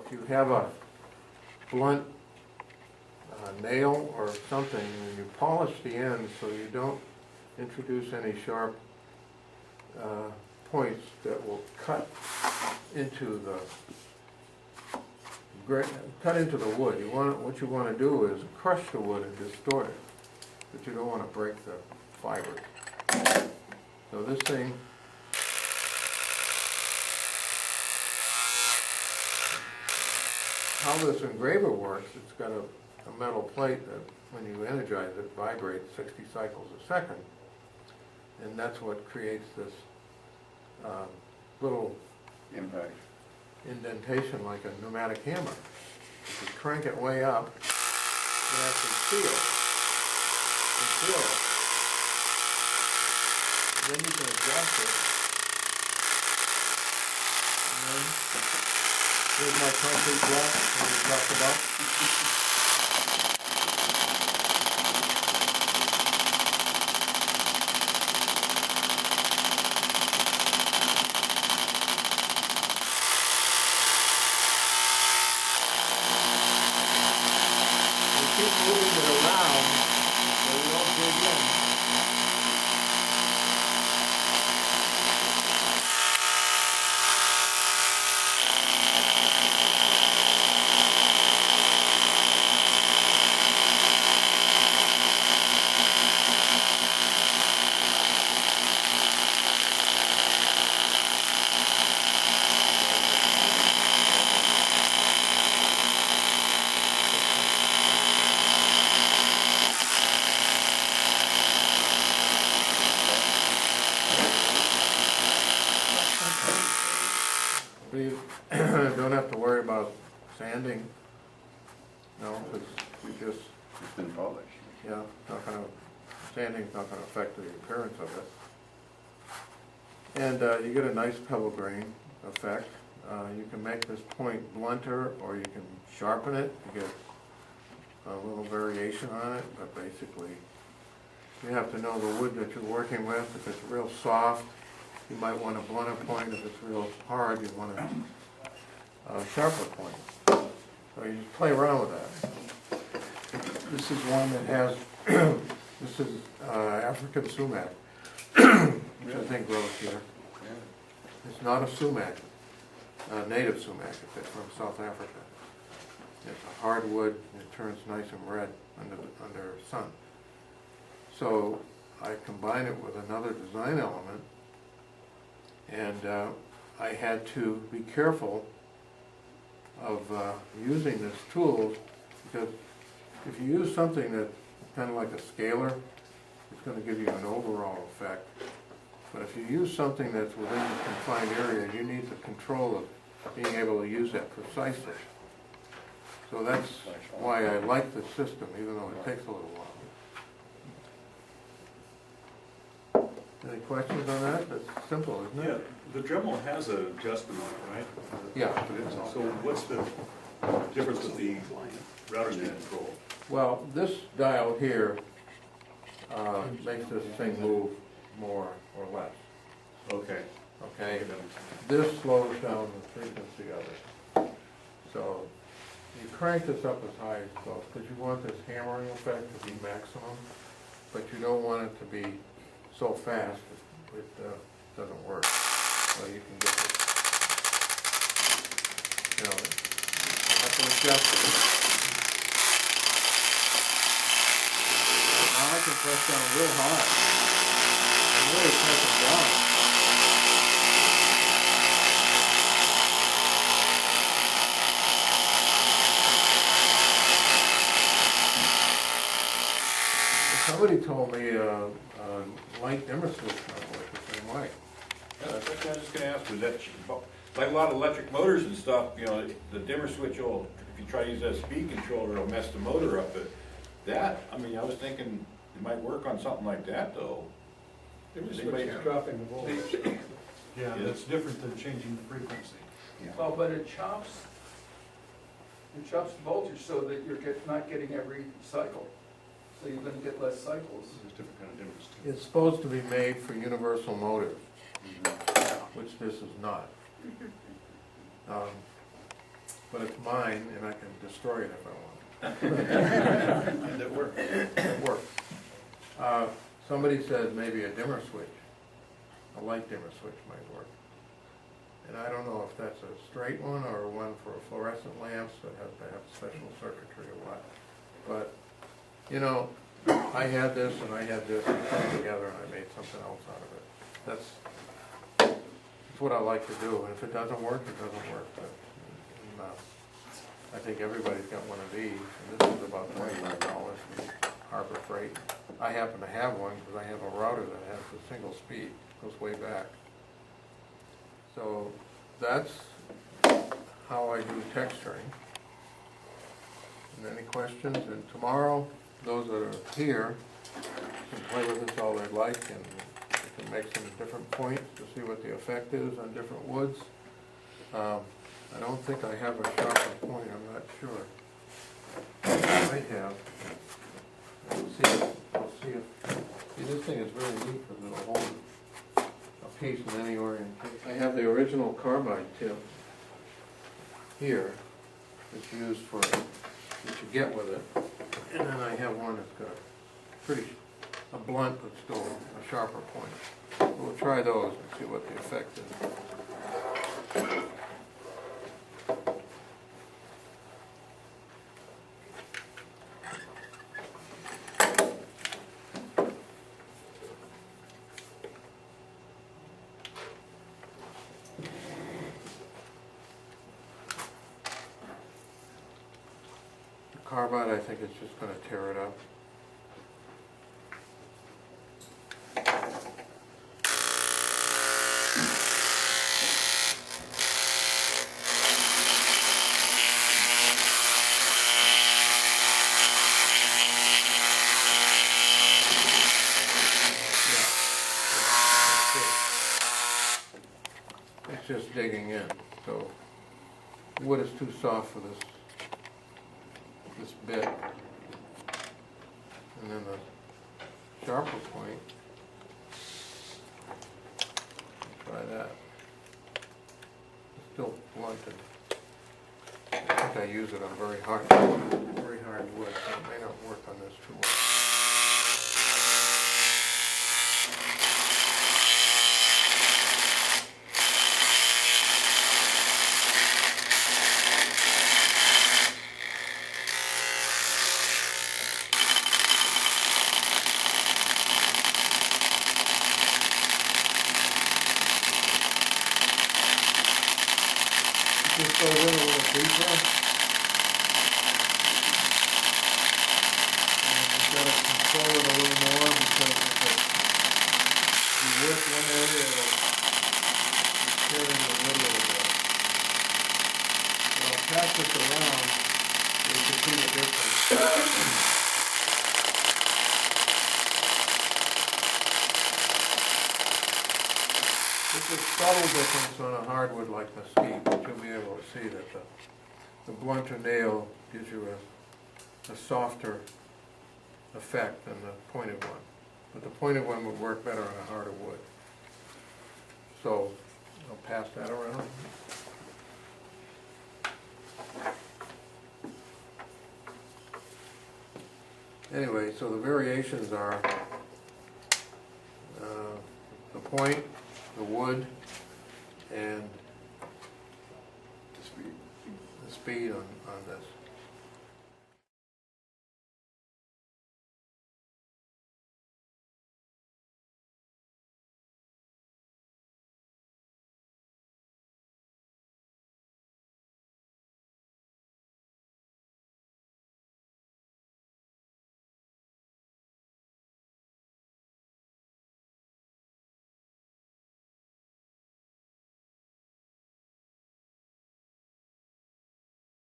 if you have a blunt nail or something, and you polish the end so you don't introduce any sharp points that will cut into the wood. What you want to do is crush the wood and distort it, but you don't want to break the fibers. So this thing, how this engraver works, it's got a metal plate that when you energize it vibrates 60 cycles a second, and that's what creates this little impact indentation like a pneumatic hammer. If you crank it way up, you actually feel it. Then you can adjust it. And then here's my concrete block that we talked about. Keep moving it around so we don't dig in. You don't have to worry about sanding, no, because you just, it's been polished. yeah, sanding's not going to affect the appearance of it. And you get a nice pebble grain effect. You can make this point blunter or you can sharpen it. You get a little variation on it, but basically you have to know the wood that you're working with. If it's real soft, you might want a blunter point. If it's real hard, you want a sharper point. So you just play around with that. This is one that has, this is African sumac, which I think grows here. It's not a sumac, native sumac, it's from South Africa. It's a hardwood, and it turns nice and red under sun. So I combine it with another design element, and I had to be careful of using this tool, because if you use something that's kind of like a scaler, it's going to give you an overall effect. But if you use something that's within a confined area, you need the control of being able to use that precisely. So that's why I like the system, even though it takes a little while. Any questions on that? That's simple, isn't it? Yeah, the Dremel has an adjustment on it, right? Yeah. So what's the difference with the router speed control? Well, this dial here makes this thing move more or less. Okay. Okay? This slows down the frequency of it. So you crank this up as high as close, because you want this hammering effect to be maximum, but you don't want it to be so fast it doesn't work. So you can get this, you know, you have to adjust it. Now I can press down real hard. I'm really pressing down. Somebody told me light dimmer switch don't work the same way. That's what I was just gonna ask, was that, like a lot of electric motors and stuff, you know, the dimmer switch will, if you try to use that speed controller, it'll mess the motor up, but that, I mean, I was thinking it might work on something like that, though. Dimmer switch is dropping the voltage. Yeah, that's different than changing the frequency. Well, but it chops the voltage so that you're not getting every cycle. So you're going to get less cycles. There's different kind of dimmers too. It's supposed to be made for universal motors, which this is not. but it's mine and I can destroy it if I want. And it worked. It works. Somebody said maybe a dimmer switch, a light dimmer switch might work. And I don't know if that's a straight one or one for fluorescent lamps that have to have special circuitry or what. But, you know, I had this and I had this, and put it together and I made something else out of it. That's what I like to do, and if it doesn't work, it doesn't work. But, I think everybody's got one of these, and this is about $25 from Harbor Freight. I happen to have one because I have a router that has a single speed, goes way back. So that's how I do texturing. And any questions? And tomorrow, those that are here can play with this all they like, and they can make some different points to see what the effect is on different woods. I don't think I have a sharper point, I'm not sure. I might have. We'll see if, see, this thing is very neat because it'll hold a piece in any orientation. I have the original carbide tip here that's used for, that you get with it. And then I have one that's got a blunt but still a sharper point. We'll try those and see what the effect is. Carbide, I think it's just going to tear it up. Yeah. It's just digging in, so wood is too soft for this bit, and then the sharper point, try that. It's still blunted. I think I use it on very hard wood, so it may not work on this too well. Just goes in a little deeper. And you've got to control it a little more because if you work one area, it'll tear into the wood a little bit. So I'll pass this around so you can see the difference. It's a subtle difference on a hardwood like mesquite, but you'll be able to see that the blunter nail gives you a softer effect than the pointed one. But the pointed one would work better on a harder wood. So I'll pass that around. Anyway, so the variations are the point, the wood, and the speed on this.